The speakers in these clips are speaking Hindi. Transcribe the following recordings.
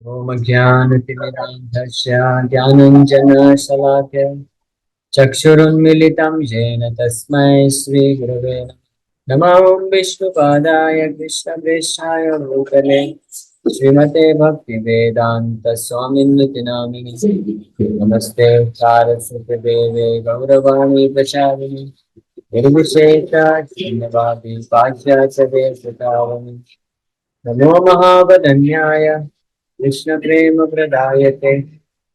ॐ ज्ञानतिमिरान्धस्य ज्ञानञ्जनशलाकया चक्षुरुन्मिलितं येन तस्मै श्रीगुरवे नमः। ॐ विष्णुपादाय कृष्णप्रेष्ठाय भूतले श्रीमते भक्तिवेदान्तस्वामिन्निति नामिनि नमस्ते सारस्वतीदेवे गौरवाणी प्रचारिणि निर्विशेषा शून्यवादी पाश्चात्यदेशतारिणि नमो महावदन्याय कृष्णप्रेमप्रदायते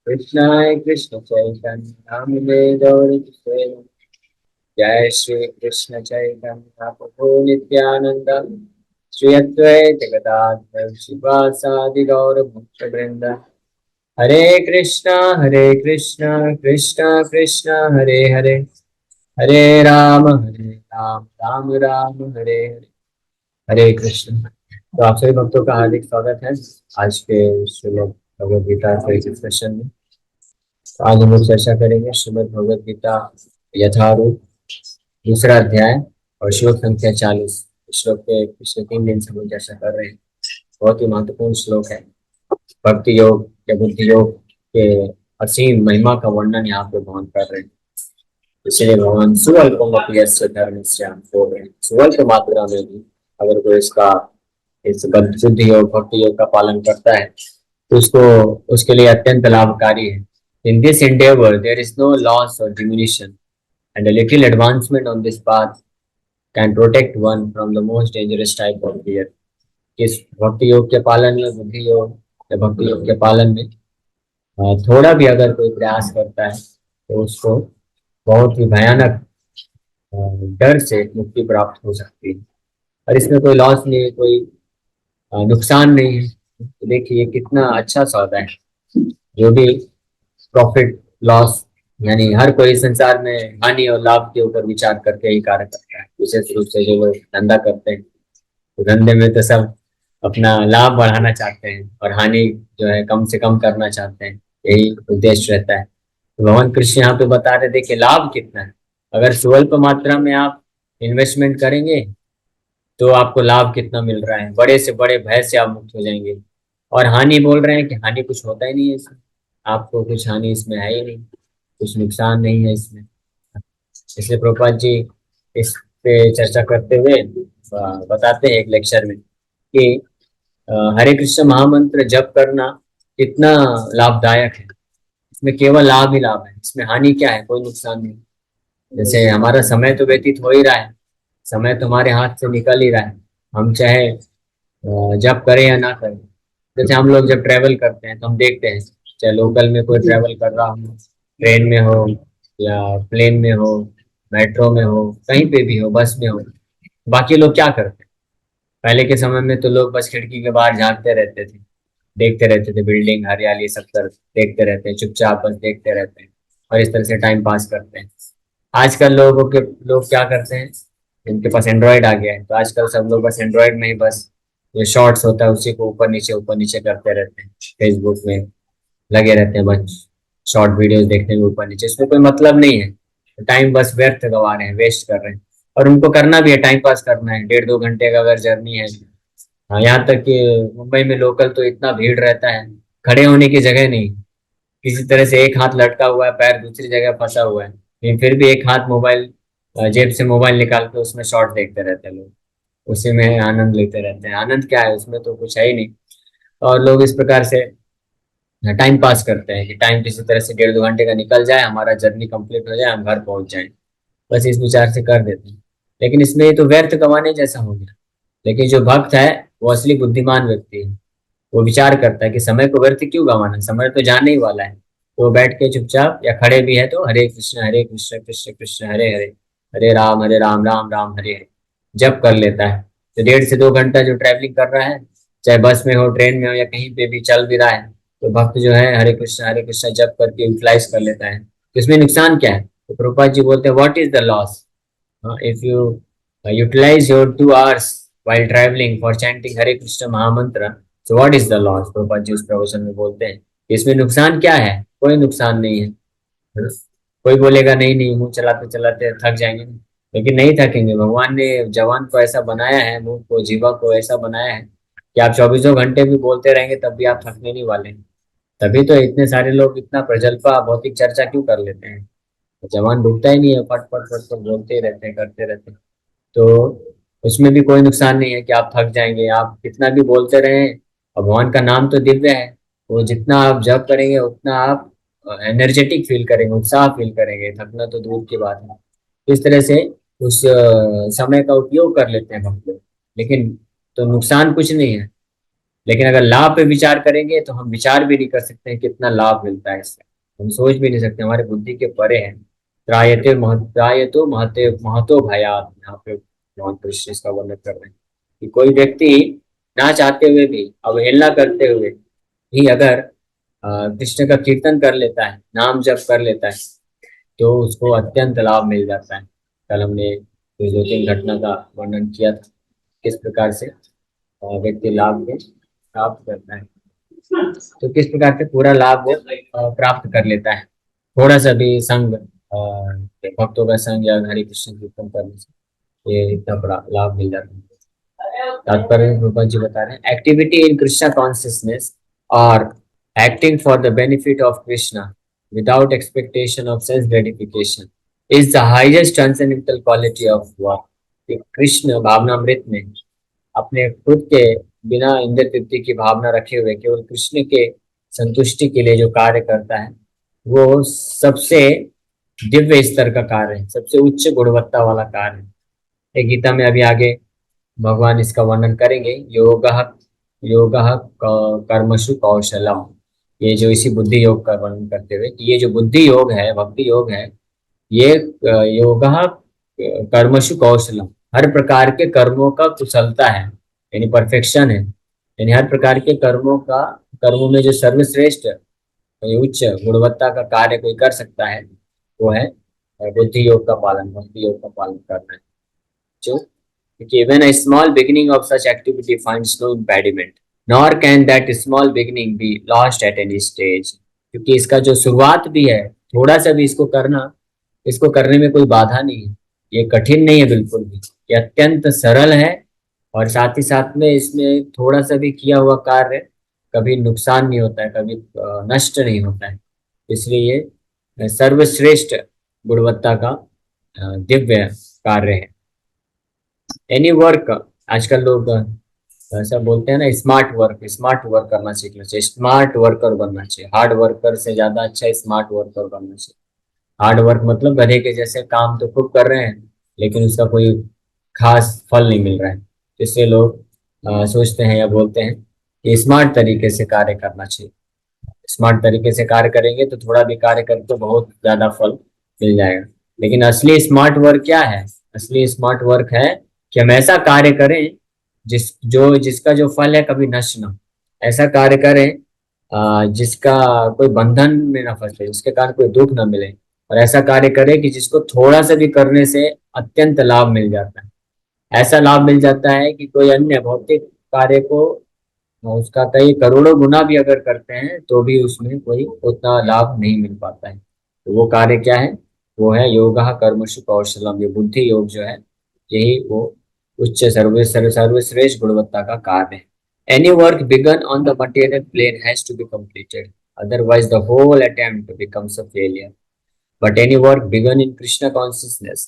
कृष्णाय कृष्णचैतन्यामिने गौरकिशोरे जय श्री कृष्ण चैतन्य प्रभु नित्यानंद श्री अद्वैत गदाधर शिवासादि गौर भक्तवृंद हरे कृष्णा कृष्णा कृष्णा हरे हरे हरे राम राम राम हरे हरे हरे कृष्ण। तो आप सभी भक्तों का हार्दिक स्वागत है आज के श्रीमद् भगवद गीता के सेशन में। तो आज हम लोग चर्चा करेंगे श्रीमद् भगवद गीता यथारूप दूसरा अध्याय और श्लोक संख्या 40। श्लोक के पिछले 3 दिन से हम लोग चर्चा कर रहे हैं। बहुत ही महत्वपूर्ण श्लोक है। भक्ति योग या बुद्धि योग के असीम महिमा का वर्णन यहाँ पे भगवान कर रहे हैं। इसलिए भगवान सुअल्पमपि यस्य धर्मस्य बोल रहे हैं। सुअल्प मात्रा में भी अगर कोई इस बुद्धि योग भक्ति योग का पालन करता है तो उसको उसके लिए अत्यंत लाभकारी है। In this endeavor there is no loss or diminution and a little advancement on this path can protect one from the most dangerous type of fear। इस भक्ति योग के पालन में बुद्धि योग या भक्ति योग के पालन में थोड़ा भी अगर कोई प्रयास करता है तो उसको बहुत ही भयानक डर से मुक्ति प्राप्त हो सकती है। और इसमें कोई लॉस नहीं है, कोई नुकसान नहीं है। तो देखिए ये कितना अच्छा सौदा है। जो भी प्रॉफिट लॉस यानी हर कोई संसार में हानि और लाभ के ऊपर विचार करके ही कार्य करता है। विशेष रूप से जो लोग धंधा करते हैं तो धंधे में तो सब अपना लाभ बढ़ाना चाहते हैं और हानि जो है कम से कम करना चाहते हैं। यही उद्देश्य रहता है। तो भगवान कृष्ण यहाँ पे बता रहे देखिए लाभ कितना है। अगर स्वल्प मात्रा में आप इन्वेस्टमेंट करेंगे तो आपको लाभ कितना मिल रहा है। बड़े से बड़े भय से आप मुक्त हो जाएंगे। और हानि बोल रहे हैं कि हानि कुछ होता ही नहीं है इसमें। आपको कुछ हानि इसमें है ही नहीं, कुछ नुकसान नहीं है इसमें। इसलिए प्रभुपाद जी इस पे चर्चा करते हुए बताते हैं एक लेक्चर में कि हरे कृष्ण महामंत्र जप करना कितना लाभदायक है। इसमें केवल लाभ ही लाभ है, इसमें हानि क्या है, कोई नुकसान नहीं। जैसे हमारा समय तो व्यतीत हो ही रहा है, समय तो हमारे हाथ से निकल ही रहा है। हम चाहे जब करें या ना करें। जैसे हम लोग जब ट्रेवल करते हैं तो हम देखते हैं चाहे लोकल में कोई ट्रेवल कर रहा हो, ट्रेन में हो या प्लेन में हो, मेट्रो में हो, कहीं पे भी हो, बस में हो, बाकी लोग क्या करते हैं। पहले के समय में तो लोग बस खिड़की के बाहर झांकते रहते थे, देखते रहते थे, बिल्डिंग हरियाली सब तरफ देखते रहते हैं, चुपचाप बस देखते रहते हैं और इस तरह से टाइम पास करते हैं। आजकल लोग क्या करते हैं, इनके पास एंड्रॉयड आ गया है तो आजकल सब लोग बस एंड्रॉयड में ही बस ये शॉर्ट्स होता है उसी को ऊपर नीचे करते रहते हैं। फेसबुक में लगे रहते हैं बस शॉर्ट वीडियोस देखने में ऊपर नीचे। इसमें कोई मतलब नहीं है। टाइम बस व्यर्थ गवा रहे हैं, वेस्ट कर रहे हैं। और उनको करना भी है, टाइम पास करना है। 1.5-2 घंटे का अगर जर्नी है, हाँ, यहाँ तक कि मुंबई में लोकल तो इतना भीड़ रहता है, खड़े होने की जगह नहीं। किसी तरह से एक हाथ लटका हुआ है, पैर दूसरी जगह फंसा हुआ है, लेकिन फिर भी एक हाथ मोबाइल जेब से मोबाइल निकाल के उसमें शॉर्ट देखते रहते हैं लोग। उसी में आनंद लेते रहते हैं। आनंद क्या है, उसमें तो कुछ है ही नहीं। और लोग इस प्रकार से टाइम पास करते हैं कि टाइम किसी तरह से 1.5-2 घंटे का निकल जाए, हमारा जर्नी कंप्लीट हो जाए, हम घर पहुंच जाएं। बस इस विचार से कर देते हैं। लेकिन इसमें ये तो व्यर्थ गंवाने जैसा हो गया। लेकिन जो भक्त है वो असली बुद्धिमान व्यक्ति है। वो विचार करता है कि समय को व्यर्थ क्यों गंवाना, समय तो जाने ही वाला है। तो वो बैठ के चुपचाप या खड़े भी है तो हरे कृष्ण कृष्ण कृष्ण हरे हरे, हरे राम राम राम हरे हरे जप कर लेता है। तो 1.5 से 2 घंटा जो ट्रैवलिंग कर रहा है, चाहे बस में हो, ट्रेन में हो या कहीं पे भी चल भी रहा है, तो भक्त जो है हरे कृष्ण जप करके यूटिलाइज कर लेता है। तो इसमें नुकसान क्या है? तो प्रभुपाद जी बोलते हैं what is the loss if you utilize your 2 hours while traveling for chanting Hare Krishna Mahamantra, so what is the loss? Prabhupad ji उस प्रवचन में बोलते हैं इसमें नुकसान क्या है। कोई नुकसान नहीं है। कोई बोलेगा नहीं नहीं मुंह चलाते चलाते थक जाएंगे, लेकिन नहीं थकेंगे। भगवान ने जवान को ऐसा बनाया है, मुंह को जीवा को ऐसा बनाया है कि आप 24 घंटे भी बोलते रहेंगे तब भी आप थकने नहीं वाले हैं। तभी तो इतने सारे लोग इतना प्रजल्पा भौतिक चर्चा क्यों कर लेते हैं। जवान डूबता ही नहीं है, फट फट फट तो बोलते ही रहते हैं, करते रहते हैं। तो उसमें भी कोई नुकसान नहीं है कि आप थक जाएंगे, आप कितना भी बोलते रहें। और भगवान का नाम तो दिव्य है। वो जितना आप जप करेंगे उतना आप एनर्जेटिक फील करेंगे, उत्साह फील करेंगे, थकना तो दूर की बात है। इस तरह से उस समय का उपयोग कर लेते हैं भक्त लोग। लेकिन तो नुकसान कुछ नहीं है। लेकिन अगर लाभ पे विचार करेंगे तो हम विचार भी नहीं कर सकते हैं कितना लाभ मिलता है इससे। हम सोच भी नहीं सकते, हमारे बुद्धि के परे है। त्रायतो महते महतो भयात, यहाँ पे भगवान कृष्ण इसका वर्णन कर रहे हैं कि कोई व्यक्ति ना चाहते हुए भी, अवहेलना करते हुए भी अगर कृष्ण का कीर्तन कर लेता है, नाम जप कर लेता है, तो उसको अत्यंत लाभ मिल जाता है। कल हमने ये 2-3 घटना का वर्णन किया था, किस प्रकार से व्यक्ति लाभ को प्राप्त करता है। तो किस प्रकार से पूरा लाभ वो प्राप्त कर लेता है। थोड़ा सा भी संग, भक्तों का संग या हरे कृष्ण कीर्तन करने से ये इतना बड़ा लाभ मिल जाता है। तात्पर्य रूपा जी बता रहे हैं, एक्टिविटी इन कृष्णा कॉन्सियसनेस और acting for the benefit of Krishna without expectation of sense gratification is the highest transcendental quality of work. Krishna भावनामृत में अपने खुद के बिना इंद्र तृप्ति की भावना रखे हुए केवल कृष्ण के संतुष्टि के लिए जो कार्य करता है, वो सबसे दिव्य स्तर का कार्य है, सबसे उच्च गुणवत्ता वाला कार्य है। ये गीता में अभी आगे भगवान इसका वर्णन करेंगे। योग योग कर्मसु कौशलम, ये जो इसी बुद्धि योग का वर्णन करते हुए कि ये जो बुद्धि योग है, भक्ति योग है, ये योग कर्मसु कौशलम, हर प्रकार के कर्मों का कुशलता है, यानी परफेक्शन है। यानी हर प्रकार के कर्मों में जो सर्वश्रेष्ठ उच्च गुणवत्ता का कार्य कोई कर सकता है, वो है बुद्धि योग का पालन, भक्ति योग का पालन करना है। जो कि even a small beginning of such activity finds no impediment, nor can that small beginning be lost at any stage। क्योंकि इसका जो शुरुआत भी है, थोड़ा सा भी इसको करना, इसको करने में कोई बाधा नहीं है। ये कठिन नहीं है बिल्कुल भी, ये अत्यंत सरल है। और साथ ही साथ में इसमें थोड़ा सा भी किया हुआ कार्य कभी नुकसान नहीं होता है, कभी नष्ट नहीं होता है। इसलिए ये सर्वश्रेष्ठ गुणवत्ता का दिव्य कार्य है। एनी वर्क, आजकल लोग ऐसा बोलते हैं ना, स्मार्ट वर्क करना सीखना चाहिए, स्मार्ट वर्कर बनना चाहिए। हार्ड वर्कर से ज्यादा अच्छा स्मार्ट वर्कर बनना चाहिए। हार्ड वर्क मतलब गधे के जैसे काम तो खूब कर रहे हैं, लेकिन उसका कोई खास फल नहीं मिल रहा है। इससे लोग सोचते हैं या बोलते हैं कि स्मार्ट तरीके से कार्य करना चाहिए। स्मार्ट तरीके से कार्य करेंगे तो थोड़ा भी कार्य करें तो बहुत ज्यादा फल मिल जाएगा। लेकिन असली स्मार्ट वर्क क्या है? असली स्मार्ट वर्क है कि हम ऐसा कार्य करें जिसका जो फल है कभी नष्ट ना हो। ऐसा कार्य करें जिसका कोई बंधन में ना फंसे, जिसके कारण कोई दुख ना मिले। और ऐसा कार्य करें कि जिसको थोड़ा सा भी करने से अत्यंत लाभ मिल जाता है। ऐसा लाभ मिल जाता है कि कोई अन्य भौतिक कार्य को उसका कई करोड़ों गुना भी अगर करते हैं तो भी उसमें कोई उतना लाभ नहीं मिल पाता है। तो वो कार्य क्या है? वो है योगा कर्मसु कौशलम। ये बुद्धि योग जो है, यही वो उच्च सर्वश्रेष्ठ गुणवत्ता का कार्य है। Any work begun on the material plane has to be completed, otherwise the whole attempt becomes a failure. But any work begun in Krishna consciousness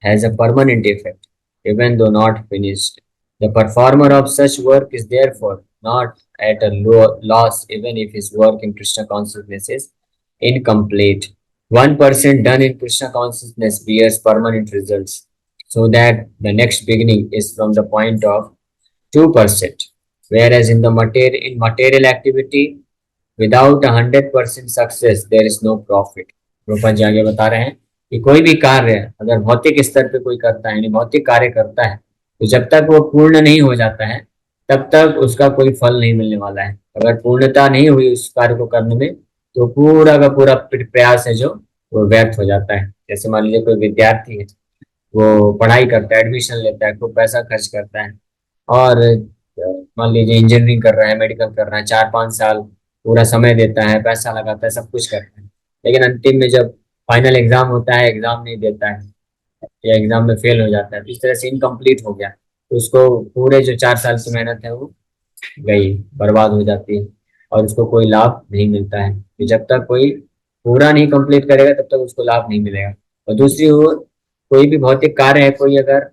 has a permanent effect, even though not finished. The performer of such work is therefore not at a loss, even if his work in Krishna consciousness is incomplete. 1% done in Krishna consciousness bears permanent results, so that the next beginning is from the point of 2%. Whereas in material activity, without 100% success there is no profit. Rupa ji आगे बता रहे हैं कि कोई भी कार्य अगर भौतिक स्तर पे कोई करता है, यानी भौतिक कार्य करता है, तो जब तक वो पूर्ण नहीं हो जाता है तब तक उसका कोई फल नहीं मिलने वाला है। अगर पूर्णता नहीं हुई उस कार्य को करने में, तो पूरा का पूरा प्रयास है जो वो व्यर्थ हो जाता है। जैसे मान लीजिए कोई विद्यार्थी है, वो पढ़ाई करता है, एडमिशन लेता है, खूब पैसा खर्च करता है, और मान लीजिए इंजीनियरिंग कर रहा है, मेडिकल कर रहा है, 4-5 साल पूरा समय देता है, पैसा लगाता है, सब कुछ करता है। लेकिन अंतिम में जब फाइनल एग्जाम होता है, एग्जाम नहीं देता है या एग्जाम में फेल हो जाता है, तो इस तरह से इनकम्प्लीट हो गया, तो उसको पूरे जो 4 साल की मेहनत है वो गई, बर्बाद हो जाती है और उसको कोई लाभ नहीं मिलता है। कि जब तक कोई पूरा नहीं कंप्लीट करेगा तब तक उसको लाभ नहीं मिलेगा। और दूसरी ओर कोई भी भौतिक कार्य है, कोई अगर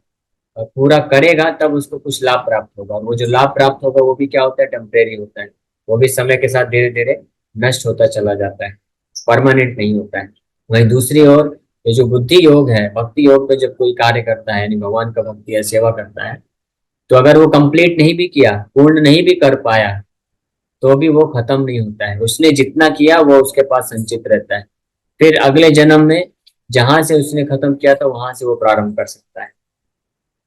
पूरा करेगा तब उसको कुछ लाभ प्राप्त होगा, और वो जो लाभ प्राप्त होगा वो भी क्या होता है, टेम्परेरी होता है। वो भी समय के साथ धीरे धीरे नष्ट होता चला जाता है, परमानेंट नहीं होता है। वहीं दूसरी ओर ये जो बुद्धि योग है, भक्ति योग पे जब कोई कार्य करता है, यानी भगवान का भक्ति या सेवा करता है, तो अगर वो कंप्लीट नहीं भी किया, पूर्ण नहीं भी कर पाया, तो भी वो खत्म नहीं होता है। उसने जितना किया वो उसके पास संचित रहता है। फिर अगले जन्म में जहां से उसने खत्म किया था वहां से वो प्रारंभ कर सकता है।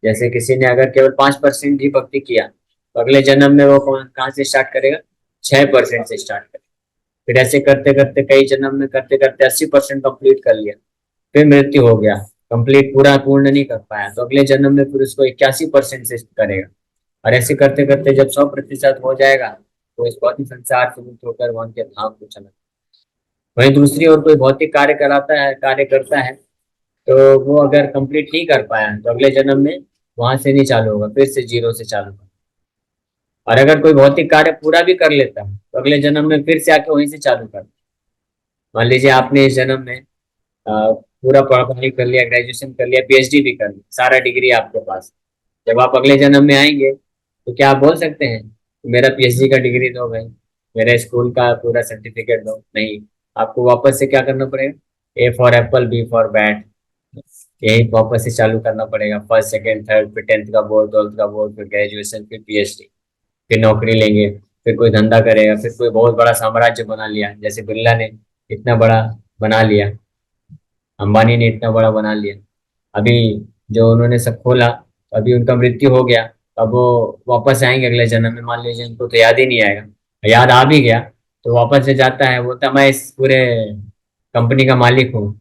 जैसे किसी ने अगर केवल 5% ही भक्ति किया, तो अगले जन्म में वो कहाँ से स्टार्ट करेगा, 6% से स्टार्ट करेगा। फिर ऐसे करते करते कई जन्म में करते करते 80% कंप्लीट कर लिया, फिर मृत्यु हो गया, कंप्लीट पूरा पूर्ण नहीं कर पाया, तो अगले जन्म में फिर उसको 81% से करेगा। और ऐसे करते करते जब 100% हो जाएगा, तो इस भौतिक संसार से मुक्त होकर वहां के धाम को चला। वहीं दूसरी ओर कोई भौतिक कार्य कराता है, कार्य करता है, तो वो अगर कंप्लीट नहीं कर पाया तो अगले जन्म में वहां से नहीं चालू होगा, फिर से जीरो से चालू होगा। और अगर कोई भौतिक कार्य पूरा भी कर लेता है तो अगले जन्म में फिर से आके वहीं से चालू कर। मान लीजिए आपने इस जन्म में पूरा पढ़ाई कर लिया, ग्रेजुएशन कर लिया, पीएचडी भी कर लिया, सारा डिग्री आपके पास। जब आप अगले जन्म में आएंगे तो क्या आप बोल सकते हैं कि मेरा पीएचडी का डिग्री दो भाई, मेरे स्कूल का पूरा सर्टिफिकेट दो? नहीं, आपको वापस से क्या करना पड़ेगा, A for apple, B for bat, यही वापस से चालू करना पड़ेगा। फर्स्ट सेकंड थर्ड, फिर 10th का बोर्ड, 12th का बोर्ड, फिर ग्रेजुएशन, फिर पीएचडी, फिर नौकरी लेंगे, फिर कोई धंधा करेगा, फिर कोई बहुत बड़ा साम्राज्य बना लिया, जैसे बिरला ने इतना बड़ा बना लिया, अंबानी ने इतना बड़ा बना लिया। अभी जो उन्होंने सब खोला, अभी उनका मृत्यु हो गया, अब वो वापस आएंगे अगले जन्म में, मान लीजिए उनको तो याद ही नहीं आएगा, याद आ भी गया तो वापस से जाता है, बोलता मैं इस पूरे कंपनी का मालिक हूँ,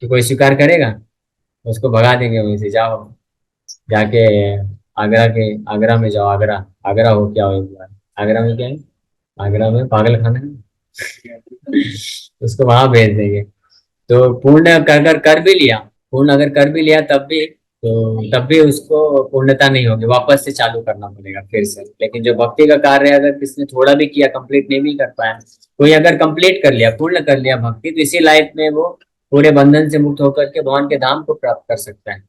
तो कोई स्वीकार करेगा? उसको भगा देंगे वहीं से, जाओ जाके आगरा के, आगरा में जाओ, आगरा, आगरा हो क्या हो एक बार, आगरा में क्या है, आगरा में पागल खाना है। उसको वहां भेज देंगे। तो पूर्ण अगर कर भी लिया, पूर्ण अगर कर भी लिया तब भी उसको पूर्णता नहीं होगी, वापस से चालू करना पड़ेगा फिर से। लेकिन जो भक्ति का कार्य है, अगर किसने थोड़ा भी किया, कंप्लीट नहीं भी कर पाया, कोई अगर कंप्लीट कर लिया, पूर्ण कर लिया भक्ति, तो इसी लाइफ में वो पूरे बंधन से मुक्त होकर के भगवान के धाम को प्राप्त कर सकता है।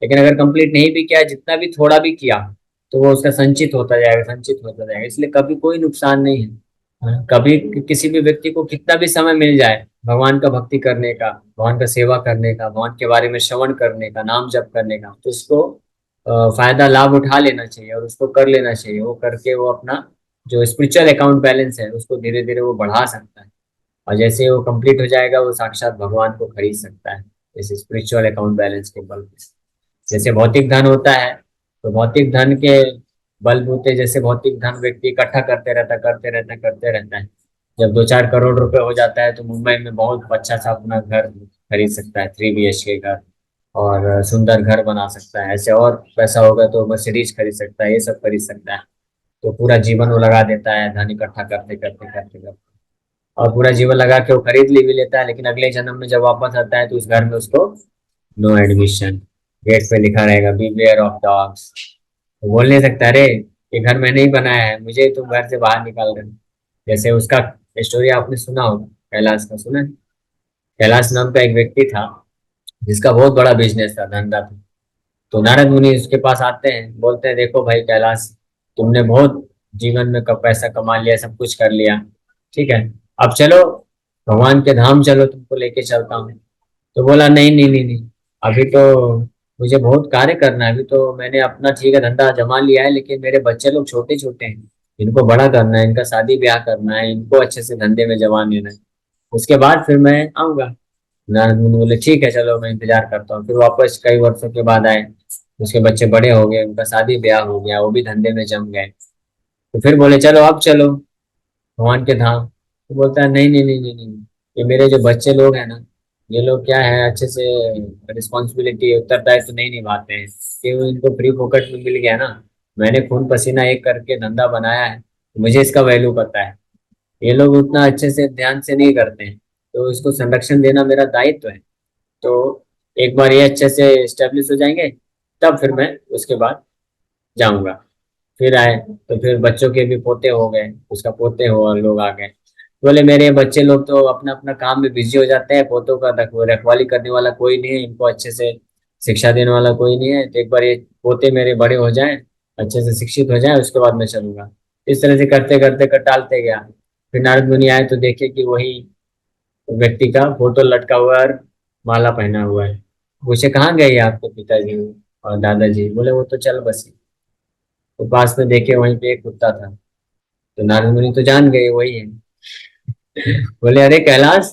लेकिन अगर कंप्लीट नहीं भी किया, जितना भी थोड़ा भी किया, तो वो उसका संचित होता जाएगा, संचित होता जाएगा। इसलिए कभी कोई नुकसान नहीं है। हाँ, कभी किसी भी व्यक्ति को कितना भी समय मिल जाए भगवान का भक्ति करने का, भगवान का सेवा करने का, भगवान के बारे में श्रवण करने का, नाम जप करने का, तो उसको फायदा लाभ उठा लेना चाहिए और उसको कर लेना चाहिए। वो करके वो अपना जो स्पिरिचुअल अकाउंट बैलेंस है उसको धीरे धीरे वो बढ़ा सकता है। और जैसे वो कंप्लीट हो जाएगा, वो साक्षात भगवान को खरीद सकता है, जैसे स्पिरिचुअल अकाउंट बैलेंस के बल पे। जैसे भौतिक धन होता है, तो भौतिक धन के बलबूते, जैसे भौतिक धन व्यक्ति इकट्ठा करते रहता, करते रहता, करते रहता है, जब 2-4 करोड़ रुपए हो जाता है तो मुंबई में बहुत अच्छा सा अपना घर खरीद सकता है, 3 BHK घर, और सुंदर घर बना सकता है। ऐसे और पैसा होगा तो मर्सिडीज खरीद सकता है, ये सब खरीद सकता है। तो पूरा जीवन वो लगा देता है धन इकट्ठा करते करते करते करते, और पूरा जीवन लगा के वो खरीद ली भी लेता है। लेकिन अगले जन्म में जब वापस आता है तो उस घर में उसको नो एडमिशन, गेट पे लिखा रहेगा बीवेयर ऑफ डॉग्स। वो बोल नहीं सकता, अरे ये घर मैंने ही बनाया है, मुझे तुम घर से बाहर निकाल रहे हो। जैसे उसका स्टोरी आपने सुना होगा, कैलाश का सुना है? कैलाश नाम का एक व्यक्ति था जिसका बहुत बड़ा बिजनेस था, धंधा था। तो नारद मुनि उसके पास आते हैं, बोलते हैं देखो भाई कैलाश, तुमने बहुत जीवन में पैसा कमा लिया, सब कुछ कर लिया, ठीक है, अब चलो भगवान के धाम चलो, तुमको लेके चलता हूँ। तो बोला नहीं नहीं नहीं नहीं, अभी तो मुझे बहुत कार्य करना है, अभी तो मैंने अपना ठीक है धंधा जमा लिया है, लेकिन मेरे बच्चे लोग छोटे छोटे हैं, इनको बड़ा करना है, इनका शादी ब्याह करना है, इनको अच्छे से धंधे में जमा लेना है, उसके बाद फिर मैं आऊंगा। नारद मुनि बोले ठीक है चलो, मैं इंतजार करता हूँ। फिर वापस कई वर्षों के बाद आए, उसके बच्चे बड़े हो गए, उनका शादी ब्याह हो गया, वो भी धंधे में जम गए। तो फिर बोले चलो अब चलो भगवान के धाम। तो बोलता है नहीं नहीं नहीं नहीं नहीं, ये मेरे जो बच्चे लोग हैं ना, ये लोग क्या है, अच्छे से रिस्पॉन्सिबिलिटी, उत्तरदायित्व तो नहीं निभाते हैं, कि वो इनको फ्री फोकट में मिल गया ना, मैंने खून पसीना एक करके धंधा बनाया है, तो मुझे इसका वैल्यू पता है। ये लोग उतना अच्छे से ध्यान से नहीं करते हैं, तो इसको संरक्षण देना मेरा दायित्व है। तो एक बार ये अच्छे से स्टेब्लिश हो जाएंगे, तब फिर मैं उसके बाद जाऊंगा। फिर आए तो फिर बच्चों के भी पोते हो गए, उसका पोते हो और लोग आ गए। बोले मेरे बच्चे लोग तो अपना अपना काम में बिजी हो जाते हैं, पोतों का रखवाली करने वाला कोई नहीं है, इनको अच्छे से शिक्षा देने वाला कोई नहीं है, तो एक बार ये पोते मेरे बड़े हो जाएं, अच्छे से शिक्षित हो जाएं, उसके बाद मैं चलूंगा। इस तरह से करते करते टालते गया। फिर नारद मुनि आए तो देखे कि वही व्यक्ति का फोटो लटका हुआ है और माला पहना हुआ है। पूछे कहाँ गए आपके पिताजी और दादाजी? बोले वो तो चल बसे। तो पास में देखे वहीं पे एक कुत्ता था। तो नारद मुनि तो जान गए वही है। बोले अरे कैलाश,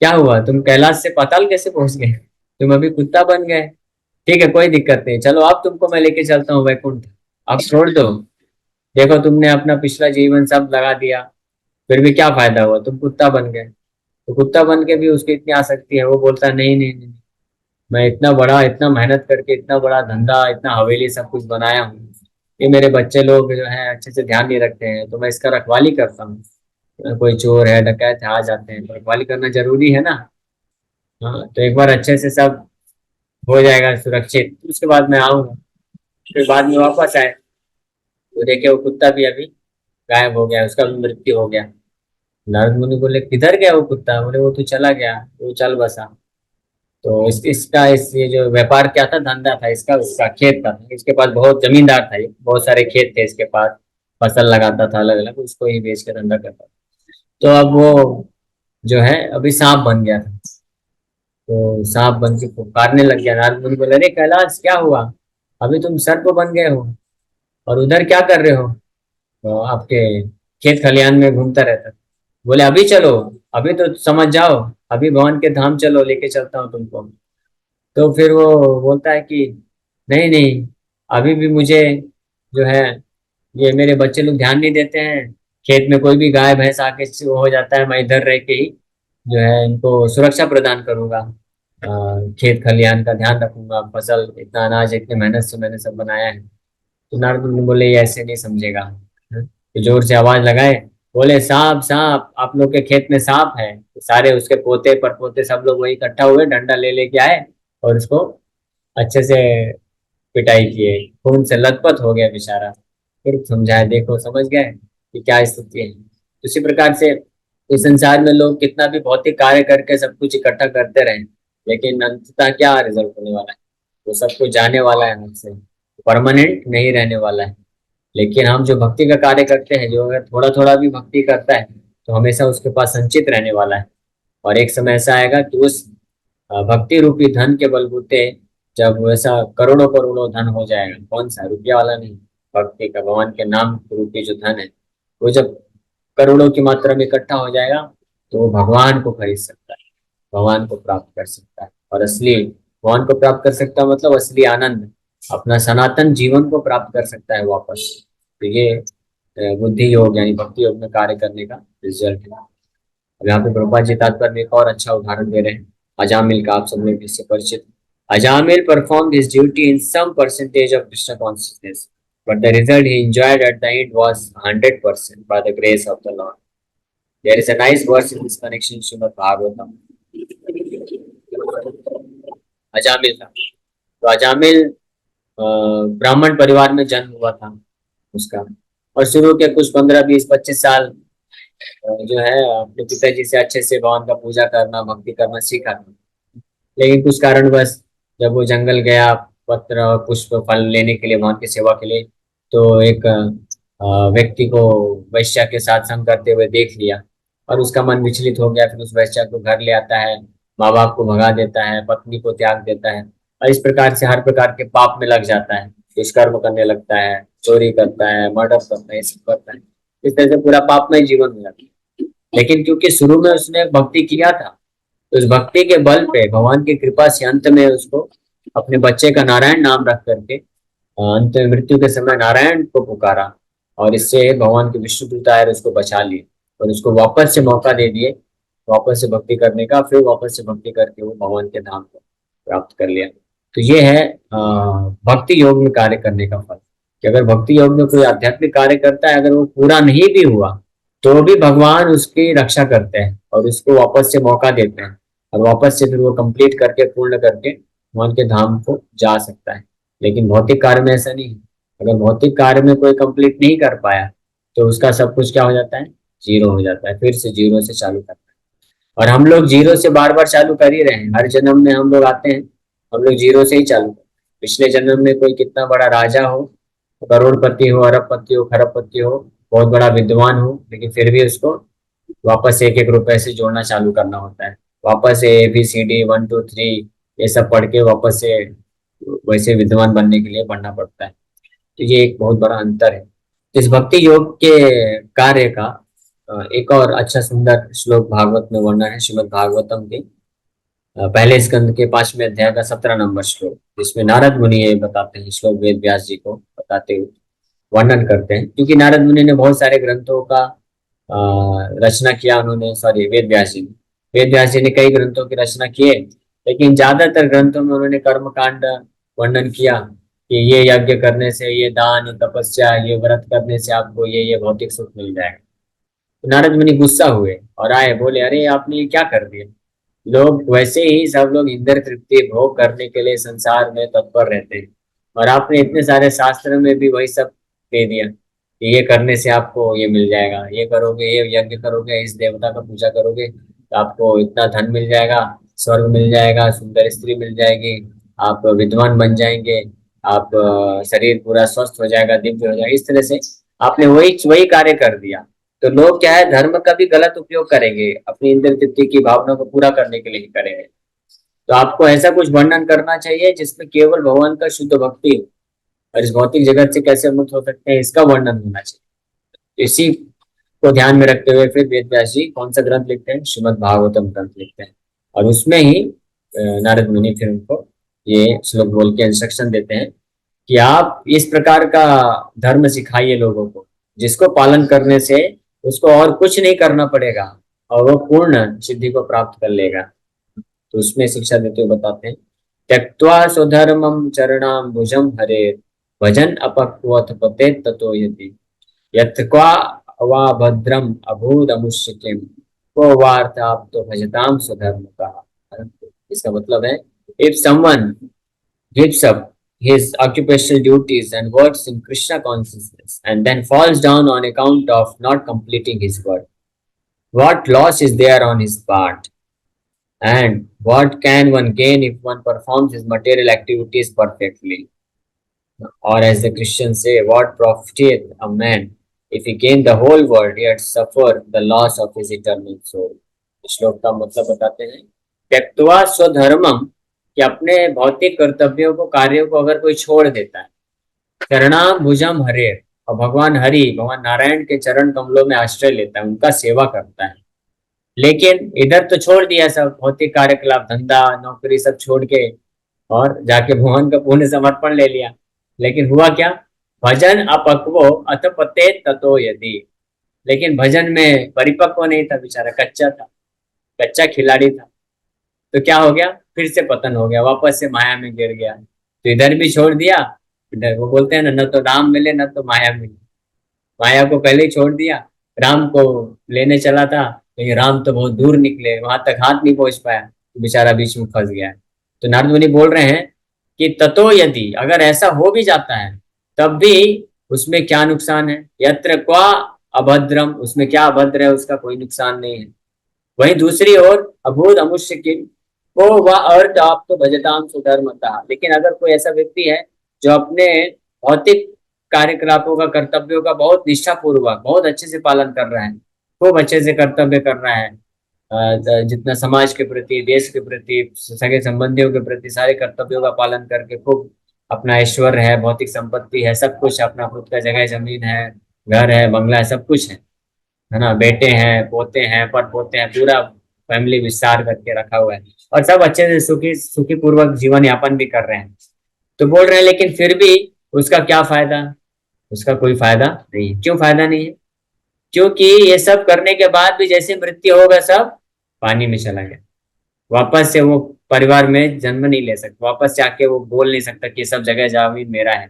क्या हुआ? तुम कैलाश से पाताल कैसे पहुंच गए? तुम अभी कुत्ता बन गए। ठीक है कोई दिक्कत नहीं, चलो अब तुमको मैं लेके चलता हूँ वैकुंठ। अब छोड़ दो। देखो तुमने अपना पिछला जीवन सब लगा दिया, फिर भी क्या फायदा हुआ, तुम कुत्ता बन गए। तो कुत्ता बन के भी उसकी इतनी आसक्ति है, वो बोलता है नहीं नहीं नहीं, मैं इतना बड़ा, इतना मेहनत करके इतना बड़ा धंधा, इतना हवेली सब कुछ बनाया हूँ, ये मेरे बच्चे लोग जो है अच्छे से ध्यान नहीं रखते हैं, तो मैं इसका रखवाली करता हूँ। कोई चोर है डकैत है आ जाते हैं तो रखवाली करना जरूरी है ना। हाँ तो एक बार अच्छे से सब हो जाएगा सुरक्षित, उसके बाद मैं आऊंगा। फिर बाद में वापस आए तो देखे वो कुत्ता भी अभी गायब हो गया, उसका भी मृत्यु हो गया। नारद मुनि बोले किधर गया वो कुत्ता? बोले वो तो चला गया, वो चल बसा। तो इसका ये जो व्यापार क्या था, धंधा था इसका, उसका खेत का था, इसके पास बहुत जमींदार था, ये बहुत सारे खेत थे इसके पास, फसल लगाता था अलग अलग, उसको ही बेच के धंधा करता था। तो अब वो जो है अभी सांप बन गया था। तो सांप बन के पुकारने लग गया। नारद मुनि बोले अरे कैलाश क्या हुआ, अभी तुम सर्प बन गए हो और उधर क्या कर रहे हो? तो आपके खेत खलियान में घूमता रहता। बोले अभी चलो, अभी तो समझ जाओ, अभी भगवान के धाम चलो, लेके चलता हूँ तुमको। तो फिर वो बोलता है कि नहीं नहीं, अभी भी मुझे जो है ये मेरे बच्चे लोग ध्यान नहीं देते हैं, खेत में कोई भी गाय भैंस आके वो हो जाता है, मैं इधर रह के ही जो है इनको सुरक्षा प्रदान करूंगा, खेत खलियान का ध्यान रखूंगा, फसल इतना अनाज इतने मेहनत से मैंने सब बनाया है। तो नारद मुनि बोले ये ऐसे नहीं समझेगा। तो जोर से आवाज लगाए, बोले सांप सांप, आप लोग के खेत में सांप है। तो सारे उसके पोते परपोते सब लोग वही इकट्ठा हुए, डंडा ले लेके आए और उसको अच्छे से पिटाई किए, खून से लथपथ हो गया बेचारा। फिर समझाया, देखो समझ गए कि क्या स्थिति है। उसी प्रकार से इस संसार में लोग कितना भी भौतिक कार्य करके सब कुछ इकट्ठा करते रहे, लेकिन अंततः क्या रिजल्ट होने वाला है? वो सब कुछ जाने वाला है हमसे, परमानेंट नहीं रहने वाला है। लेकिन हम जो भक्ति का कार्य करते हैं, जो अगर थोड़ा थोड़ा भी भक्ति करता है तो हमेशा उसके पास संचित रहने वाला है। और एक समय ऐसा आएगा कि उस भक्ति रूपी धन के बलबूते, जब वैसा करोड़ों करोड़ों धन हो जाएगा, कौन सा रुपया वाला नहीं, भक्ति का भगवान के नाम रूपी जो धन है, वो जब करोड़ों की मात्रा में इकट्ठा हो जाएगा तो वो भगवान को खरीद सकता है, भगवान को प्राप्त कर सकता है। और असली भगवान को प्राप्त कर सकता है मतलब असली आनंद, अपना सनातन जीवन को प्राप्त कर सकता है वापस। तो ये बुद्धि योग यानी भक्ति योग में कार्य करने का रिजल्ट है। अब यहाँ पे प्रभुपाद जी तात्पर्य में एक और अच्छा उदाहरण दे रहे हैं अजामिल का, आप सब लोग इससे परिचित। Ajamil performed his duty in some percentage of Krishna consciousness, but the result he enjoyed at the end was 100% by the grace of the Lord. There is a nice verse in this connection, Srimad Bhagavatam. Ajamil का, तो अजामिल ब्राह्मण परिवार में जन्म हुआ था उसका, और शुरू के कुछ 15 20 25 साल जो है अपने पिताजी से अच्छे से भगवान का पूजा करना भक्ति करना सीखा था। लेकिन कुछ कारणवश जब वो जंगल गया पत्र और पुष्प फल लेने के लिए भगवान की सेवा के लिए, तो एक व्यक्ति को वैश्या के साथ संग करते हुए देख लिया और उसका मन विचलित हो गया। फिर उस वैश्या को घर ले आता है, माँ बाप को भगा देता है, पत्नी को त्याग देता है, और इस प्रकार से हर प्रकार के पाप में लग जाता है। दुष्कर्म करने लगता है, चोरी करता है, मर्डर करता है, ये सब करता है। इस तरह से पूरा पापमय जीवन हो जाता है। लेकिन क्योंकि शुरू में उसने भक्ति किया था, तो उस भक्ति के बल पे भगवान की कृपा से अंत में उसको अपने बच्चे का नारायण नाम रख करके अंत में मृत्यु के समय नारायण को पुकारा, और इससे भगवान के विष्णुदूत आए और उसको बचा लिए और उसको वापस से मौका दे दिए वापस से भक्ति करने का। फिर वापस से भक्ति करके वो भगवान के धाम को प्राप्त कर लिया। तो ये है भक्ति योग में कार्य करने का फल, कि अगर भक्ति योग में कोई आध्यात्मिक कार्य करता है, अगर वो पूरा नहीं भी हुआ तो भी भगवान उसकी रक्षा करते हैं और उसको वापस से मौका देते हैं, और वापस से फिर वो कंप्लीट करके पूर्ण करके भगवान के धाम को जा सकता है। लेकिन भौतिक कार्य में ऐसा नहीं है। अगर भौतिक कार्य में कोई कंप्लीट नहीं कर पाया तो उसका सब कुछ क्या हो जाता है, जीरो हो जाता है, फिर से जीरो से चालू करना है। और हम लोग जीरो से बार बार चालू कर ही रहे हैं, हर जन्म में हम लोग आते हैं, हम लोग जीरो से ही चालू करते हैं। पिछले जन्म में कोई कितना बड़ा राजा हो, करोड़पति हो, अरबपति हो, खरबपति हो, बहुत बड़ा विद्वान हो, लेकिन फिर भी उसको वापस एक एक रुपए से जोड़ना चालू करना होता है। वापस से ABCD 1 2 3 ये सब पढ़ के वापस से वैसे विद्वान बनने के लिए पढ़ना पड़ता है। तो ये एक बहुत बड़ा अंतर है। तो इस भक्ति योग के कार्य का एक और अच्छा सुंदर श्लोक भागवत में वर्णन है, श्रीमद् भागवतम के पहले स्कंद के 5वें अध्याय का 17 नंबर श्लोक, जिसमें नारद मुनि ये बताते हैं, श्लोक वेद व्यास जी को बताते हुए वर्णन करते हैं। क्योंकि नारद मुनि ने बहुत सारे ग्रंथों का रचना किया, उन्होंने, सॉरी, वेद व्यास जी ने, वेद व्यास जी ने कई ग्रंथों की रचना किए, लेकिन ज्यादातर ग्रंथों में उन्होंने कर्म कांड वर्णन किया कि ये यज्ञ करने से, ये दान, ये तपस्या, ये व्रत करने से आपको ये भौतिक सुख मिल जाएगा। तो नारद मुनि गुस्सा हुए और आए, बोले अरे आपने ये क्या कर दिया। लोग वैसे ही सब लोग इंद्र तृप्ति भोग करने के लिए संसार में तत्पर रहते हैं, और आपने इतने सारे शास्त्र में भी वही सब दे दिया कि ये करने से आपको ये मिल जाएगा, ये करोगे, ये यज्ञ करोगे, इस देवता का पूजा करोगे तो आपको इतना धन मिल जाएगा, स्वर्ग मिल जाएगा, सुंदर स्त्री मिल जाएगी, आप विद्वान बन जाएंगे, आप शरीर पूरा स्वस्थ हो जाएगा, दिव्य हो जाएगा। इस तरह से आपने वही वही कार्य कर दिया। तो लोग क्या है, धर्म का भी गलत उपयोग करेंगे, अपनी इंद्र तृप्ति की भावना को पूरा करने के लिए ही करेंगे। तो आपको ऐसा कुछ वर्णन करना चाहिए जिसमें केवल भगवान का शुद्ध भक्ति हो, और इस भौतिक जगत से कैसे मुक्त हो सकते हैं इसका वर्णन होना चाहिए। इसी को ध्यान में रखते हुए फिर वेद व्यास जी कौन सा ग्रंथ लिखते हैं, श्रीमद् भागवतम ग्रंथ लिखते हैं। और उसमें ही नारद मुनि फिर उनको ये श्लोक बोल के इंस्ट्रक्शन देते हैं कि आप इस प्रकार का धर्म सिखाइए लोगों को, जिसको पालन करने से उसको और कुछ नहीं करना पड़ेगा और वो पूर्ण सिद्धि को प्राप्त कर लेगा। तो उसमें शिक्षा देते हुए बताते हैं, त्यक्त्वा स्वधर्मम चरणाम्बुजम हरे भजन अपक्वथ पते ततो यदि यत्क्वा वा भद्रम अभूदमुष्यकिम को वार्ताप तो भजताम स्वधर्म का। इसका मतलब है, if someone gives up his occupational duties and works in Krishna consciousness and then falls down on account of not completing his work, what loss is there on his part? And what can one gain if one performs his material activities perfectly? Or as the Christians say, what profiteth a man if he gain the whole world yet suffer the loss of his eternal soul? श्लोक का मतलब बताते हैं, त्यक्त्वा स्वधर्मम, कि अपने भौतिक कर्तव्यों को, कार्यों को अगर कोई छोड़ देता है, चरणाम भुजम हरे, और भगवान हरि, भगवान नारायण के चरण कमलों में आश्रय लेता है, उनका सेवा करता है, लेकिन इधर तो छोड़ दिया सब भौतिक कार्यकलाप, धंधा नौकरी सब छोड़ के और जाके भगवान का पूर्ण समर्पण ले लिया, लेकिन हुआ क्या, भजन अपक्वो अथ पते ततो यदि, लेकिन भजन में परिपक्व नहीं था, बेचारा कच्चा था, कच्चा खिलाड़ी था। तो क्या हो गया, फिर से पतन हो गया, वापस से माया में गिर गया। तो इधर भी छोड़ दिया, इधर वो बोलते हैं ना, न तो राम मिले न तो माया मिले, माया को पहले ही छोड़ दिया, राम को लेने चला था लेकिन राम तो बहुत दूर निकले, वहां तक हाथ नहीं पहुंच पाया, तो बेचारा बीच में फंस गया। तो नारद मुनि बोल रहे हैं कि ततो यदि, अगर ऐसा हो भी जाता है तब भी उसमें क्या नुकसान है, यत्र क्वा अभद्रम, उसमें क्या अभद्र है, उसका कोई नुकसान नहीं है। वहीं दूसरी ओर अभूत अमुष्य किम, वो वह अर्थ आप तो भजताम सुधर्मता, लेकिन अगर कोई ऐसा व्यक्ति है जो अपने भौतिक कार्यकलापों का, कर्तव्यों का बहुत निष्ठापूर्वक, बहुत अच्छे से पालन कर रहा है, खूब अच्छे से कर्तव्य कर रहा है, जितना समाज के प्रति, देश के प्रति, सगे संबंधियों के प्रति सारे कर्तव्यों का पालन करके खूब अपना ऐश्वर्य है, भौतिक संपत्ति है, सब कुछ, अपना खुद का जगह जमीन है, घर है, बंगला है, सब कुछ है ना, बेटे हैं, पोते हैं, पर पोते हैं, पूरा फैमिली विस्तार करके रखा हुआ है, और सब अच्छे से सुखी सुखी पूर्वक जीवन यापन भी कर रहे हैं। तो बोल रहे हैं लेकिन फिर भी उसका क्या फायदा, उसका कोई फायदा नहीं है। क्यों फायदा नहीं है, क्योंकि ये सब करने के बाद भी जैसे मृत्यु होगा सब पानी में चला गया, वापस से वो परिवार में जन्म नहीं ले सकता, वापस से आके वो बोल नहीं सकता कि सब जगह जमीन मेरा है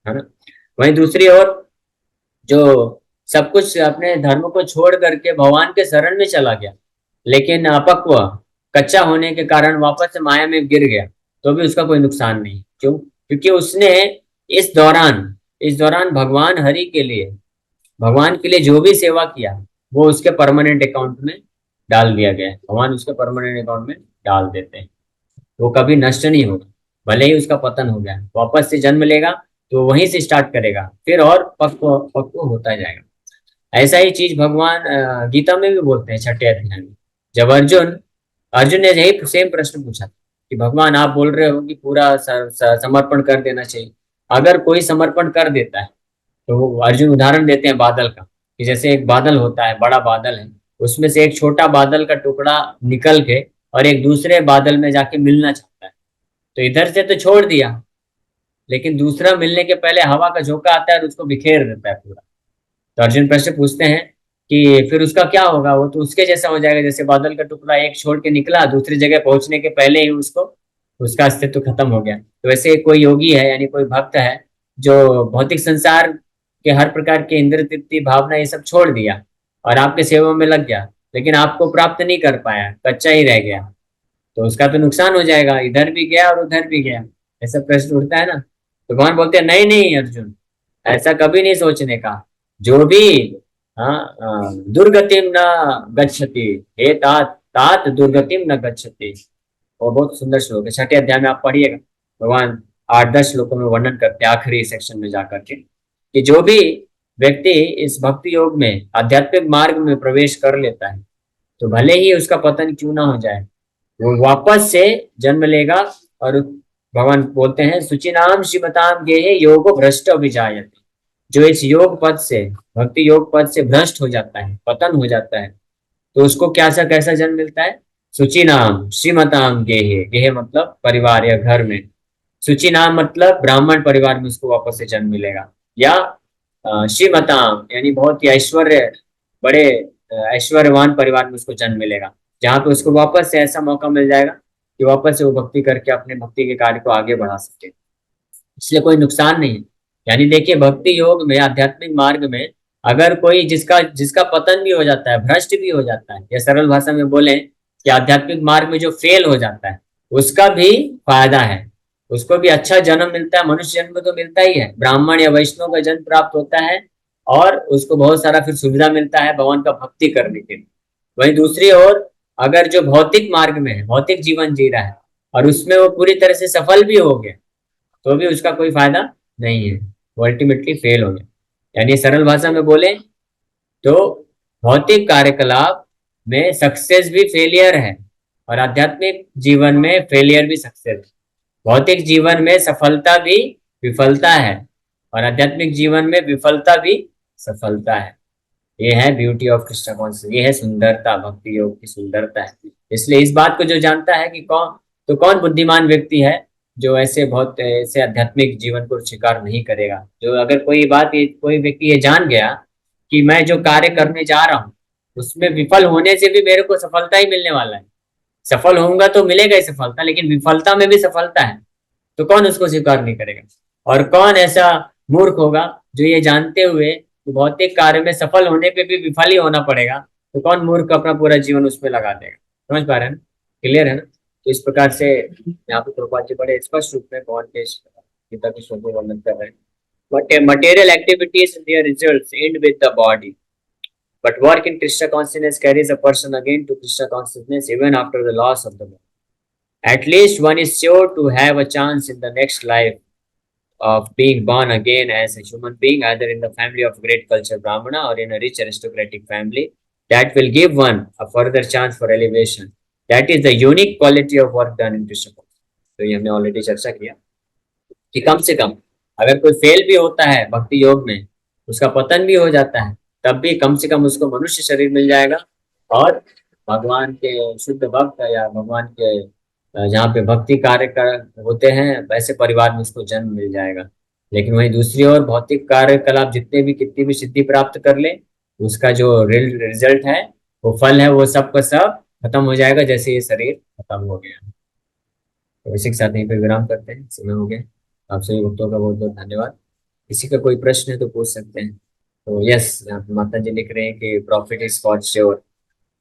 ना। वहीं दूसरी ओर जो सब कुछ अपने धर्म को छोड़ करके भगवान के शरण में चला गया, लेकिन अपक्व, कच्चा होने के कारण वापस से माया में गिर गया, तो भी उसका कोई नुकसान नहीं। क्यों, क्योंकि उसने इस दौरान इस दौरान भगवान के लिए जो भी सेवा किया वो उसके परमानेंट अकाउंट में डाल दिया गया है। भगवान उसके परमानेंट अकाउंट में डाल देते हैं, वो कभी नष्ट नहीं होगा। भले ही उसका पतन हो गया, वापस से जन्म लेगा तो वहीं से स्टार्ट करेगा, फिर और पक्व पक्व होता जाएगा। ऐसा ही चीज भगवान गीता में भी बोलते हैं 6ठे अध्याय में। जब अर्जुन अर्जुन ने यही सेम प्रश्न पूछा कि भगवान आप बोल रहे हो कि पूरा समर्पण कर देना चाहिए, अगर कोई समर्पण कर देता है तो वो अर्जुन उदाहरण देते हैं बादल का, कि जैसे एक बादल होता है, बड़ा बादल है, उसमें से एक छोटा बादल का टुकड़ा निकल के और एक दूसरे बादल में जाके मिलना चाहता है, तो इधर से तो छोड़ दिया, लेकिन दूसरा मिलने के पहले हवा का झोंका आता है और उसको बिखेर देता है पूरा। तो अर्जुन प्रश्न पूछते हैं कि फिर उसका क्या होगा, वो तो उसके जैसा हो जाएगा जैसे बादल का टुकड़ा एक छोड़ के निकला, दूसरी जगह पहुंचने के पहले ही उसको उसका अस्तित्व खत्म हो गया। तो वैसे कोई योगी है यानी कोई भक्त है जो भौतिक संसार के हर प्रकार के इंद्र तृप्ति भावना ये सब छोड़ दिया और आपके सेवा में लग गया, लेकिन आपको प्राप्त नहीं कर पाया, कच्चा ही रह गया, तो उसका तो नुकसान हो जाएगा, इधर भी गया और उधर भी गया। ऐसा प्रश्न उठता है ना, तो भगवान बोलते हैं नहीं नहीं अर्जुन, ऐसा कभी नहीं सोचने का। जो भी दुर्गतिम न गच्छति, हे तात तात दुर्गतिम न गच्छति। वो बहुत सुंदर श्लोक है, 6ठे अध्याय में आप पढ़िएगा। भगवान 8-10 श्लोकों में वर्णन करते हैं आखिरी सेक्शन में जाकर के, कि जो भी व्यक्ति इस भक्ति योग में आध्यात्मिक मार्ग में प्रवेश कर लेता है, तो भले ही उसका पतन क्यों ना हो जाए, वो वापस से जन्म लेगा। और भगवान बोलते हैं सुचिनाम श्रीमताम गेहे योगो भ्रष्ट अभिजायते, जो इस योग पद से, भक्ति योग पद से भ्रष्ट हो जाता है, पतन हो जाता है, तो उसको कैसा कैसा जन्म मिलता है। सुचि नाम श्रीमताम गेहे, गेहे मतलब परिवार या घर में, सुचि नाम मतलब ब्राह्मण परिवार में उसको वापस से जन्म मिलेगा, या श्रीमताम यानी बहुत ही ऐश्वर्य, बड़े ऐश्वर्यवान परिवार में उसको जन्म मिलेगा, जहाँ पे उसको वापस से ऐसा मौका मिल जाएगा कि वापस से वो भक्ति करके अपने भक्ति के कार्य को आगे बढ़ा सके, इसलिए कोई नुकसान नहीं है। यानी देखिए भक्ति योग में, आध्यात्मिक मार्ग में अगर कोई जिसका जिसका पतन भी हो जाता है, भ्रष्ट भी हो जाता है, या सरल भाषा में बोले कि आध्यात्मिक मार्ग में जो फेल हो जाता है उसका भी फायदा है, उसको भी अच्छा जन्म मिलता है, मनुष्य जन्म तो मिलता ही है, ब्राह्मण या वैष्णव का जन्म प्राप्त होता है और उसको बहुत सारा फिर सुविधा मिलता है भगवान का भक्ति करने के लिए। वहीं दूसरी ओर अगर जो भौतिक मार्ग में है, भौतिक जीवन जी रहा है और उसमें वो पूरी तरह से सफल भी हो गया, तो भी उसका कोई फायदा नहीं है, वो अल्टीमेटली फेल हो गया। यानी सरल भाषा में बोले तो भौतिक कार्यकलाप में सक्सेस भी फेलियर है और आध्यात्मिक जीवन में फेलियर भी सक्सेस है। भौतिक जीवन में सफलता भी विफलता है और आध्यात्मिक जीवन में विफलता भी सफलता है। ये है ब्यूटी ऑफ कृष्ण कॉन्शियसनेस, ये है सुंदरता, भक्ति योग की सुंदरता है। इसलिए इस बात को जो जानता है कि कौन बुद्धिमान व्यक्ति है जो ऐसे बहुत ऐसे आध्यात्मिक जीवन को स्वीकार नहीं करेगा। जो अगर कोई व्यक्ति ये जान गया कि मैं जो कार्य करने जा रहा हूँ उसमें विफल होने से भी मेरे को सफलता ही मिलने वाला है, सफल होऊंगा तो मिलेगा ही सफलता, लेकिन विफलता में भी सफलता है, तो कौन उसको स्वीकार नहीं करेगा। और कौन ऐसा मूर्ख होगा जो ये जानते हुए कि भौतिक कार्य में सफल होने पे भी विफल ही होना पड़ेगा, तो कौन मूर्ख अपना पूरा जीवन उसमें लगा देगा। समझ पा रहे हैं ना, क्लियर है ना। तो इस प्रकार से यहाँ पे प्रभुपाद जी बड़े स्पष्ट रूप में भगवान के गीता के श्लोक में वर्णन कर रहे हैं। But material activities and their results end with the body. But work in Krishna consciousness carries a person again to Krishna consciousness even after the loss of the body. At least one is sure to have a chance in the next life of being born again as a human being, either in the family of great culture Brahmana or in a rich aristocratic family. That will give one a further chance for elevation. That is the unique quality of work done in Krishna consciousness. तो ये हमने ऑलरेडी चर्चा किया कि कम से कम अगर कोई फेल भी होता है भक्ति योग में, उसका पतन भी हो जाता है, तब भी कम से कम उसको मनुष्य शरीर मिल जाएगा और भगवान के शुद्ध भक्त या भगवान के जहाँ पे भक्ति कार्य कर होते हैं वैसे परिवार में उसको जन्म मिल जाएगा। लेकिन वहीं दूसरी ओर भौतिक कार्यकलाप जितने भी कितनी भी सिद्धि प्राप्त कर ले, उसका जो रिजल्ट है, वो फल है, वो सब का सब खत्म हो जाएगा जैसे ये शरीर खत्म हो गया। तो इसी के साथ यहीं पे विराम करते हैं, समय हो गया। आप सभी भक्तों का बहुत बहुत धन्यवाद। किसी का कोई प्रश्न है तो पूछ सकते हैं। तो यस, यहाँ पे माता जी लिख रहे हैं कि प्रॉफिट इज फॉर श्योर।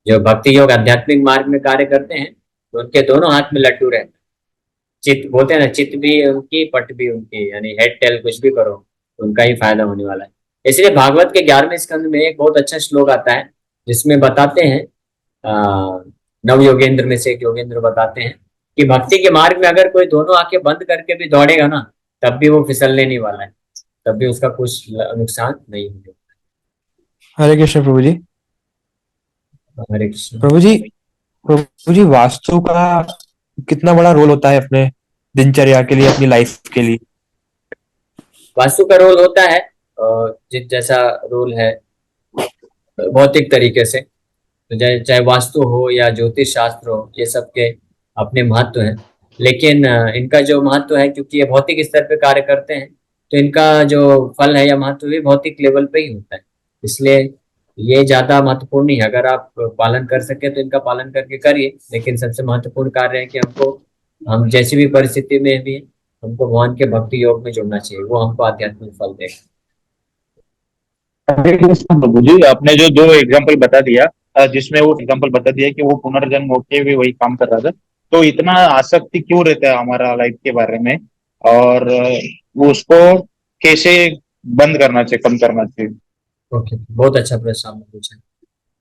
जो भक्ति योग आध्यात्मिक मार्ग में कार्य करते हैं तो उनके दोनों हाथ में लड्डू रहते हैं। चित्त बोलते हैं ना, चित्त भी उनकी पट भी उनकी, यानी हेड टेल कुछ भी करो, उनका ही फायदा होने वाला है। इसलिए भागवत के 11वें स्कंद में एक बहुत अच्छा श्लोक आता है जिसमें बताते हैं, नव योगेंद्र में से एक योगेंद्र बताते हैं कि भक्ति के मार्ग में अगर कोई दोनों आंखें बंद करके भी दौड़ेगा ना, तब भी वो फिसलने नहीं वाला है, तब भी उसका कुछ नुकसान नहीं होगा। हरे कृष्ण प्रभु जी। हरे कृष्ण। प्रभु जी, प्रभु जी, वास्तु का कितना बड़ा रोल होता है अपने दिनचर्या के लिए, अपनी लाइफ के लिए? वास्तु का रोल होता है जिस जैसा रोल है भौतिक तरीके से, तो चाहे चाहे वास्तु हो या ज्योतिष शास्त्र हो, ये सब के अपने महत्व हैं। लेकिन इनका जो महत्व है, क्योंकि ये भौतिक स्तर पे कार्य करते हैं, तो इनका जो फल है या महत्व भी भौतिक लेवल पे ही होता है। इसलिए ये ज्यादा महत्वपूर्ण नहीं है। अगर आप पालन कर सके तो इनका पालन करके करिए, लेकिन सबसे महत्वपूर्ण कार्य है कि हमको, हम जैसी भी परिस्थिति में भी, हमको भगवान के भक्ति योग में जुड़ना चाहिए, वो हमको आध्यात्मिक फल देगा। हरे कृष्ण प्रभु जी, आपने जो दो एग्जाम्पल बता दिया, जिसमें वो एग्जाम्पल बता दिया कि वो पुनर्जन्म होके भी वही काम कर रहा था, तो इतना आसक्ति क्यों रहता है हमारा लाइफ के बारे में, और वो उसको कैसे बंद करना चाहिए, कम करना चाहिए? ओके, बहुत अच्छा प्रश्न आपने पूछा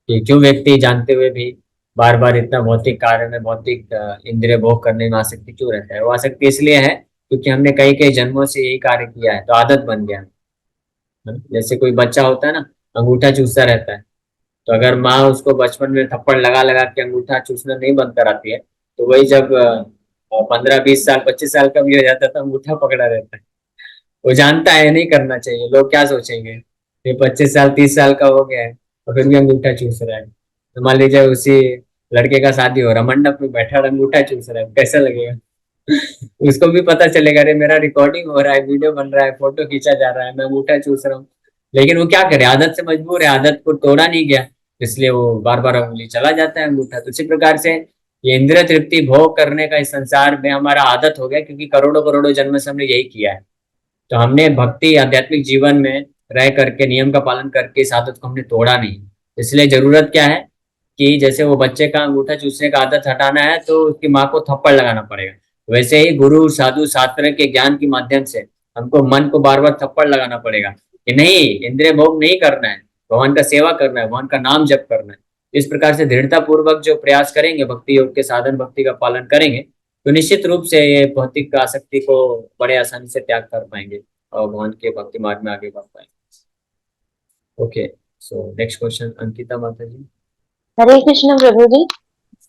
कि क्यों व्यक्ति जानते हुए भी बार बार इतना भौतिक कार्य में, भौतिक इंद्रिय भोग करने में आसक्ति क्यों रहता है। वो आसक्ति इसलिए है क्योंकि हमने कई कई जन्मों से यही कार्य किया है, तो आदत बन गया है। जैसे कोई बच्चा होता है ना, अंगूठा चूसता रहता है, तो अगर माँ उसको बचपन में थप्पड़ लगा लगा के अंगूठा चूसना नहीं बंद कराती है, तो वही जब 15 20 साल 25 साल का भी हो जाता है तो अंगूठा पकड़ा रहता है। वो जानता है नहीं करना चाहिए, लोग क्या सोचेंगे, ये 25 साल 30 साल का हो गया है और फिर भी अंगूठा चूस रहा है। तो मान लीजिए उसी लड़के का शादी हो रहा, मंडप में बैठा और अंगूठा चूस रहा है, कैसा लगेगा? उसको भी पता चलेगा, अरे मेरा रिकॉर्डिंग हो रहा है, वीडियो बन रहा है, फोटो खींचा जा रहा है, मैं अंगूठा चूस रहा हूँ। लेकिन वो क्या करे, आदत से मजबूर है, आदत को तोड़ा नहीं गया, इसलिए वो बार बार उंगली चला जाता है अंगूठा। तो इसी प्रकार से ये इंद्रिय तृप्ति भोग करने का इस संसार में हमारा आदत हो गया, क्योंकि करोड़ों करोड़ों जन्म से हमने यही किया है। तो हमने भक्ति आध्यात्मिक जीवन में रह करके, नियम का पालन करके इस आदत को हमने तोड़ा नहीं। इसलिए जरूरत क्या है कि जैसे वो बच्चे का अंगूठा चूसने का आदत हटाना है तो उसकी माँ को थप्पड़ लगाना पड़ेगा, वैसे ही गुरु साधु शास्त्र के ज्ञान के माध्यम से हमको मन को बार बार थप्पड़ लगाना पड़ेगा कि नहीं, इंद्रिय भोग नहीं करना है, भगवान का सेवा करना है, भगवान का नाम जप करना है। इस प्रकार से दृढ़ता पूर्वक जो प्रयास करेंगे, भक्ति योग के साधन भक्ति का पालन करेंगे, तो निश्चित रूप से ये भौतिक आसक्ति को बड़े आसानी से त्याग कर पाएंगे और भगवान के भक्ति मार्ग में आगे बढ़ पाएंगे। Okay, so next question Ankita माता जी। हरे कृष्ण प्रभु जी।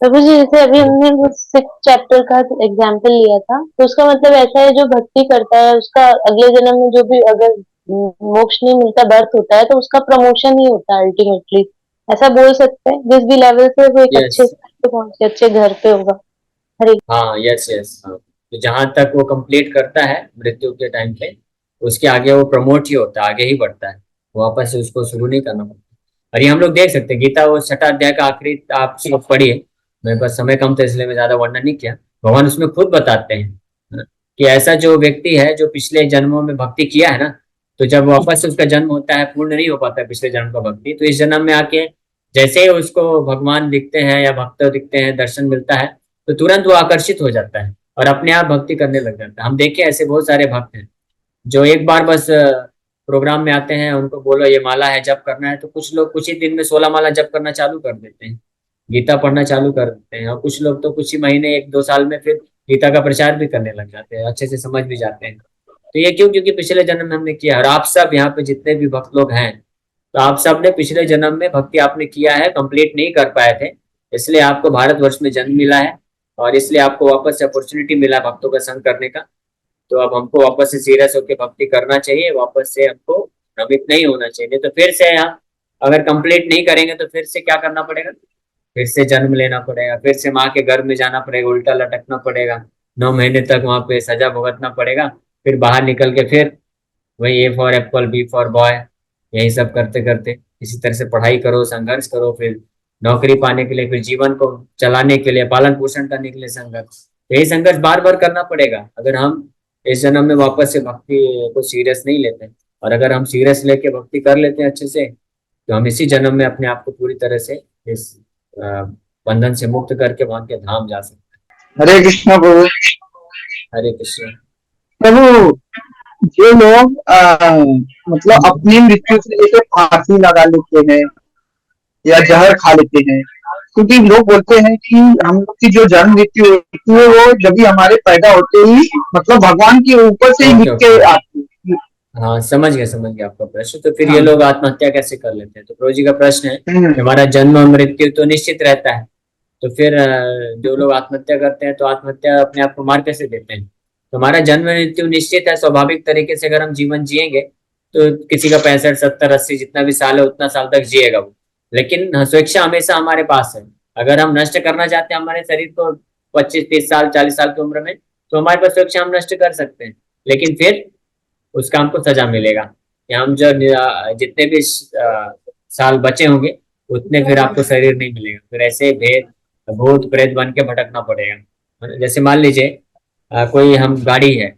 प्रभु जी, जैसे अभी हमने वो 6 चैप्टर का एग्जाम्पल लिया था, तो उसका मतलब ऐसा है जो भक्ति करता है उसका अगले जन्म में जो भी अगर मोक्ष नहीं मिलता, बर्थ होता है, तो उसका प्रमोशन ही होता है अल्टीमेटली, ऐसा बोल सकते हैं? जिस भी लेवल से वो एक अच्छे यस, स्तर पे पहुंचे, अच्छे घर पे होगा। हरे। हाँ, यस यस, हाँ। तो जहां तक वो कंप्लीट करता है मृत्यु के टाइम पे, उसके आगे वो प्रमोट ही होता है, आगे ही बढ़ता है, वापस से उसको शुरू नहीं करना पड़ता। और ये हम लोग देख सकते हैं, गीता वो 6ठा अध्याय का आखिरी आप सब पढ़िए, मेरे पास समय कम था इसलिए मैं ज्यादा वर्णन नहीं किया। भगवान उसमें खुद बताते हैं, है ना, कि ऐसा जो व्यक्ति है जो पिछले जन्मों में भक्ति किया है ना, तो जब वापस से उसका जन्म होता है, पूर्ण नहीं हो पाता है पिछले जन्म का भक्ति, तो इस जन्म में आके जैसे ही उसको भगवान दिखते हैं या भक्त दिखते हैं, दर्शन मिलता है, तो तुरंत वो आकर्षित हो जाता है और अपने आप भक्ति करने लग जाता है। हम देखे ऐसे बहुत सारे भक्त हैं जो एक बार बस प्रोग्राम में आते हैं, उनको बोलो ये माला है जप करना है, तो कुछ लोग कुछ ही दिन में 16 माला जप करना चालू कर देते हैं, गीता पढ़ना चालू कर देते हैं, और कुछ लोग तो कुछ ही महीने 1 2 साल में फिर गीता का प्रचार भी करने लग जाते हैं, अच्छे से समझ भी जाते हैं। तो ये क्यों? क्योंकि पिछले जन्म में हमने किया। और आप सब यहाँ पे जितने भी भक्त लोग हैं, तो आप सब ने पिछले जन्म में भक्ति आपने किया है, कंप्लीट नहीं कर पाए थे, इसलिए आपको भारतवर्ष में जन्म मिला है, और इसलिए आपको वापस से अपॉर्चुनिटी मिला भक्तों का संग करने का। तो अब हमको वापस से सीरियस होकर भक्ति करना चाहिए, वापस से हमको भ्रमित नहीं होना चाहिए। नहीं तो फिर से हम अगर कंप्लीट नहीं करेंगे तो फिर से क्या करना पड़ेगा, फिर से जन्म लेना पड़ेगा, फिर से माँ के गर्भ में जाना पड़ेगा, उल्टा लटकना पड़ेगा, 9 महीने तक वहां पे सजा भुगतना पड़ेगा, फिर बाहर निकल के फिर वही A for apple B for boy, यही सब करते करते इसी तरह से पढ़ाई करो, संघर्ष करो, फिर नौकरी पाने के लिए, फिर जीवन को चलाने के लिए, पालन पोषण करने के लिए संघर्ष, यही संघर्ष बार बार करना पड़ेगा अगर हम इस जन्म में वापस से भक्ति को सीरियस नहीं लेते। और अगर हम सीरियस लेके भक्ति कर लेते हैं अच्छे से, तो हम इसी जन्म में अपने आप को पूरी तरह से इस अ, बंधन से मुक्त करके वहां के धाम जा सकते हरे कृष्ण प्रभु। हैं। हरे कृष्ण। प्रभु, जो लोग मतलब अपनी मृत्यु से लेकर फांसी लगा लेते हैं या जहर खा लेते हैं, क्योंकि लोग बोलते हैं कि हम लोग की जो जन्म मृत्यु होती है वो जब भी हमारे पैदा होते ही मतलब भगवान के ऊपर से ही ओके लिख के ओके, आती है। हाँ समझ गया आपका प्रश्न। तो फिर ये हाँ। लोग आत्महत्या कैसे कर लेते हैं? तो प्रभु जी का प्रश्न है कि हम्म। हमारा जन्म और मृत्यु तो निश्चित रहता है, तो फिर जो लोग आत्महत्या करते हैं तो आत्महत्या अपने आप को मार कैसे देते हैं? तो हमारा जन्म और मृत्यु निश्चित है, स्वाभाविक तरीके से अगर हम जीवन जिएंगे तो किसी का 65 70 80 जितना भी साल है उतना साल तक जिएगा वो। लेकिन स्वेच्छा हमेशा हमारे पास है। अगर हम नष्ट करना चाहते हैं हमारे शरीर को 25 30 साल 40 साल की उम्र में, तो हमारे पास स्वेच्छा हम नष्ट कर सकते हैं, लेकिन फिर उसका हमको सजा मिलेगा कि हम जो जितने भी साल बचे होंगे उतने फिर आपको शरीर नहीं मिलेगा, फिर ऐसे भेद भूत प्रेत बन के भटकना पड़ेगा। जैसे मान लीजिए कोई हम गाड़ी है,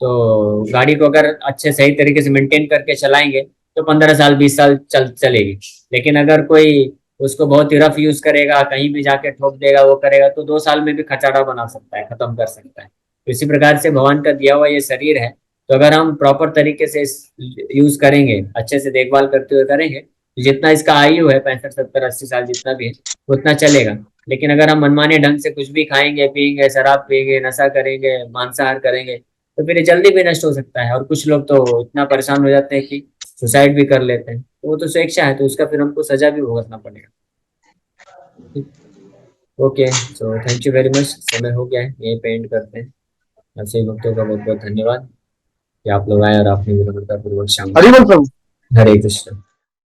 तो गाड़ी को अगर अच्छे सही तरीके से मेंटेन करके चलाएंगे तो 15 साल 20 साल चलेगी। लेकिन अगर कोई उसको बहुत ही रफ यूज करेगा, कहीं भी जाके ठोक देगा, वो करेगा, तो 2 साल में भी कचड़ा बना सकता है, खत्म कर सकता है। तो इसी प्रकार से भगवान का दिया हुआ ये शरीर है, तो अगर हम प्रॉपर तरीके से यूज करेंगे, अच्छे से देखभाल करते हुए करेंगे, तो जितना इसका आयु है 65 70 80 साल जितना भी है उतना चलेगा। लेकिन अगर हम मनमाने ढंग से कुछ भी खाएंगे पिएंगे, शराब पिएंगे, नशा करेंगे, मांसाहार करेंगे, तो फिर ये जल्दी भी नष्ट हो सकता है। और कुछ लोग तो इतना परेशान हो जाते हैं कि सुसाइड भी कर लेते हैं, तो वो तो स्वेच्छा है, तो उसका फिर हमको सजा भी भुगतना पड़ेगा। Okay, so thank you very much, समय हो गया है, यहीं पे एंड करते हैं। आपसे भक्तों का बहुत बहुत धन्यवाद कि आप लोग आए और आपने विनम्रता पूर्वक शामिल। हरि बोल प्रभु। हरे कृष्ण।